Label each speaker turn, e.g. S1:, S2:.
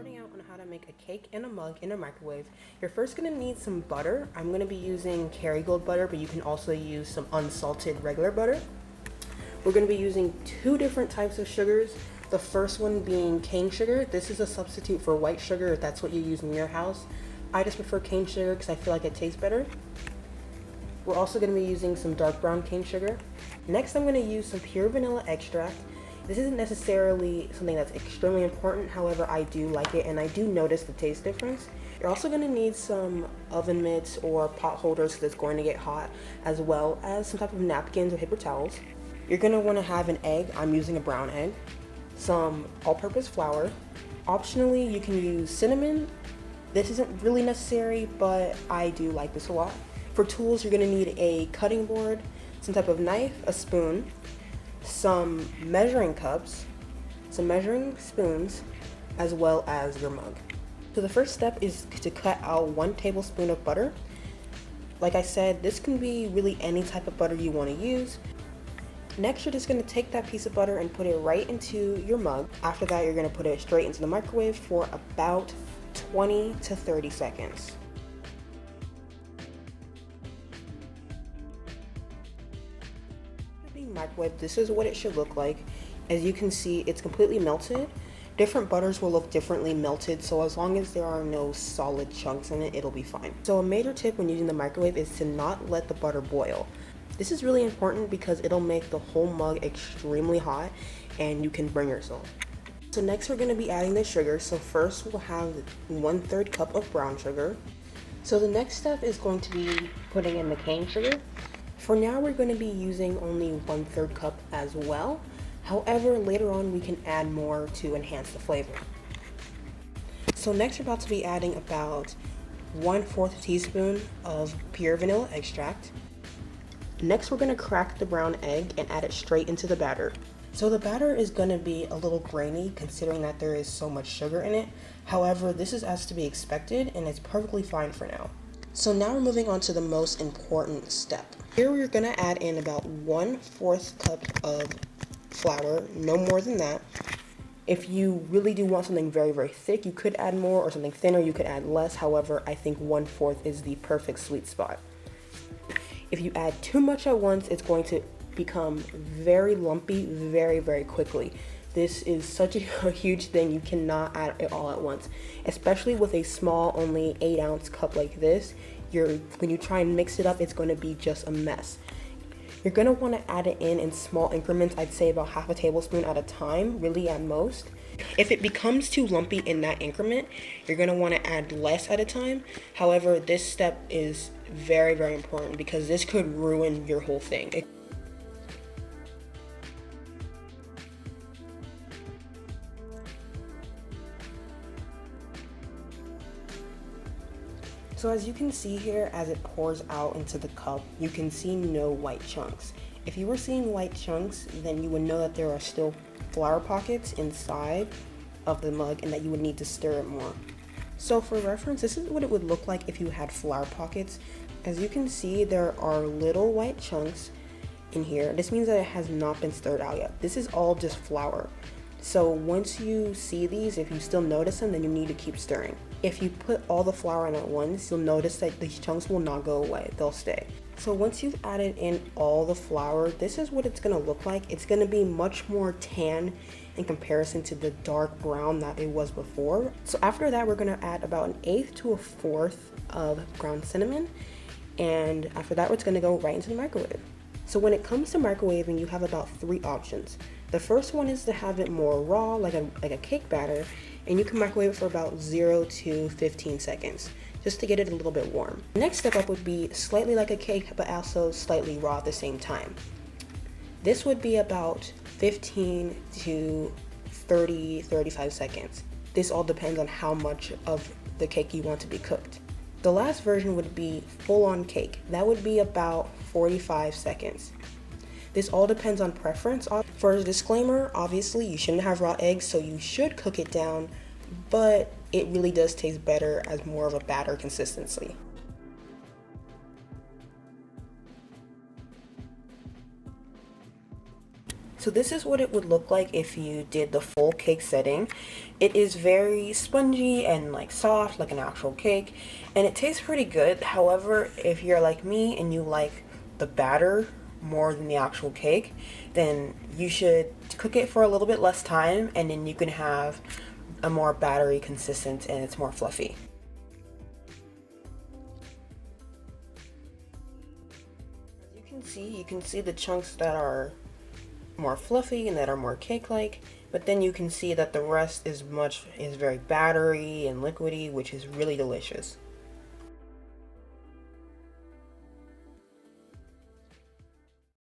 S1: starting out on how to make a cake and a mug in a microwave, you're first going to need some butter. I'm going to be using Kerrygold butter, but you can also use some unsalted regular butter. We're going to be using two different types of sugars. The first one being cane sugar. This is a substitute for white sugar if that's what you use in your house. I just prefer cane sugar because I feel like it tastes better. We're also going to be using some dark brown cane sugar. Next, I'm going to use some pure vanilla extract. This isn't necessarily something that's extremely important, however, I do like it and I do notice the taste difference. You're also going to need some oven mitts or pot holders because it's going to get hot, as well as some type of napkins or paper towels. You're going to want to have an egg. I'm using a brown egg. Some all-purpose flour. Optionally, you can use cinnamon. This isn't really necessary, but I do like this a lot. For tools, you're going to need a cutting board, some type of knife, a spoon, some measuring cups, some measuring spoons, as well as your mug. So the first step is to cut out 1 tablespoon of butter. Like I said, this can be really any type of butter you want to use. Next, you're just going to take that piece of butter and put it right into your mug. After that, you're going to put it straight into the microwave for about 20 to 30 seconds. Microwave, this is what it should look like. As you can see, it's completely melted. Different butters will look differently melted, so as long as there are no solid chunks in it, it'll be fine. So a major tip when using the microwave is to not let the butter boil. This is really important because it'll make the whole mug extremely hot and you can burn yourself. So next we're going to be adding the sugar. So first we'll have 1/3 cup of brown sugar. So the next step is going to be putting in the cane sugar. For now, we're going to be using only 1/3 cup as well. However, later on, we can add more to enhance the flavor. So next, we're about to be adding about 1/4 teaspoon of pure vanilla extract. Next, we're going to crack the brown egg and add it straight into the batter. So the batter is going to be a little grainy considering that there is so much sugar in it. However, this is as to be expected and it's perfectly fine for now. So now we're moving on to the most important step. Here we're going to add in about 1/4 cup of flour, no more than that. If you really do want something very, very thick, you could add more, or something thinner, you could add less. However, I think 1/4 is the perfect sweet spot. If you add too much at once, it's going to become very lumpy very, very quickly. This is such a huge thing, you cannot add it all at once, especially with a small, only 8-ounce cup like this. When you try and mix it up, it's going to be just a mess. You're going to want to add it in small increments, I'd say about 1/2 tablespoon at a time, really at most. If it becomes too lumpy in that increment, you're going to want to add less at a time. However, this step is very, very important because this could ruin your whole thing. So as you can see here, as it pours out into the cup, you can see no white chunks. If you were seeing white chunks, then you would know that there are still flour pockets inside of the mug and that you would need to stir it more. So for reference, this is what it would look like if you had flour pockets. As you can see, there are little white chunks in here. This means that it has not been stirred out yet. This is all just flour. So once you see these, if you still notice them, then you need to keep stirring. If you put all the flour in at once, you'll notice that these chunks will not go away, they'll stay. So once you've added in all the flour, this is what it's gonna look like. It's gonna be much more tan in comparison to the dark brown that it was before. So after that, we're gonna add about 1/8 to 1/4 of ground cinnamon. And after that, it's gonna go right into the microwave. So when it comes to microwaving, you have about 3 options. The first one is to have it more raw, like a cake batter, and you can microwave it for about 0 to 15 seconds, just to get it a little bit warm. Next step up would be slightly like a cake, but also slightly raw at the same time. This would be about 15 to 35 seconds. This all depends on how much of the cake you want to be cooked. The last version would be full-on cake. That would be about 45 seconds. This all depends on preference. For a disclaimer, obviously you shouldn't have raw eggs, so you should cook it down, but it really does taste better as more of a batter consistency. So this is what it would look like if you did the full cake setting. It is very spongy and like soft like an actual cake, and it tastes pretty good. However, if you're like me and you like the batter more than the actual cake, then you should cook it for a little bit less time, and then you can have a more battery consistent and it's more fluffy. As you can see the chunks that are more fluffy and that are more cake-like, but then you can see that the rest is very battery and liquidy, which is really delicious.